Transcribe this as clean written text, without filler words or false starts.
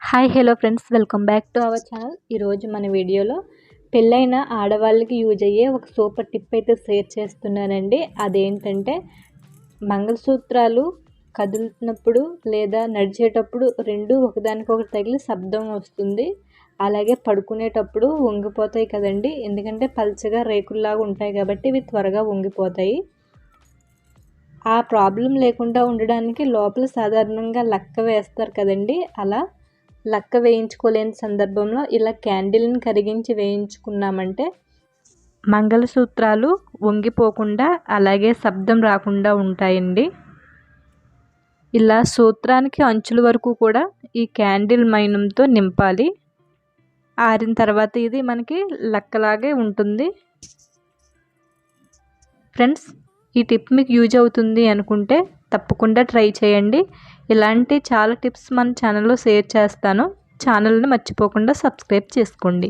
Hi hello friends, welcome back to our channel. ఈరోజు మన వీడియోలో పెళ్ళైన ఆడవాళ్ళకి యూజ్ అయ్యే ఒక సూపర్ టిప్ అయితే షేర్ చేస్తున్నానండి. అదేంటంటే మంగళసూత్రాలు కదులుతున్నప్పుడు లేదా నడిచేటప్పుడు రెండు ఒకదానికొకటి తగిలి శబ్దం వస్తుంది. అలాగే పడుకునేటప్పుడు వంగిపోతాయి కదండి, ఎందుకంటే పల్చగా రేకుల్లాగా ఉంటాయి కాబట్టి ఇవి త్వరగా వంగిపోతాయి. ఆ ప్రాబ్లం లేకుండా ఉండడానికి లోపల సాధారణంగా లక్క వేస్తారు కదండి, అలా లక్క వేయించుకోలేని సందర్భంలో ఇలా క్యాండిల్ని కరిగించి వేయించుకున్నామంటే మంగళసూత్రాలు వంగిపోకుండా అలాగే శబ్దం రాకుండా ఉంటాయండి. ఇలా సూత్రానికి అంచుల వరకు కూడా ఈ క్యాండిల్ మైనంతో నింపాలి. ఆరిన తర్వాత ఇది మనకి లక్కలాగే ఉంటుంది. ఫ్రెండ్స్, ఈ టిప్ మీకు యూజ్ అవుతుంది అనుకుంటే తప్పకుండా ట్రై చేయండి. ఇలాంటి చాలా టిప్స్ మన ఛానల్లో షేర్ చేస్తాను. ఛానల్ని మర్చిపోకుండా సబ్స్క్రైబ్ చేసుకోండి.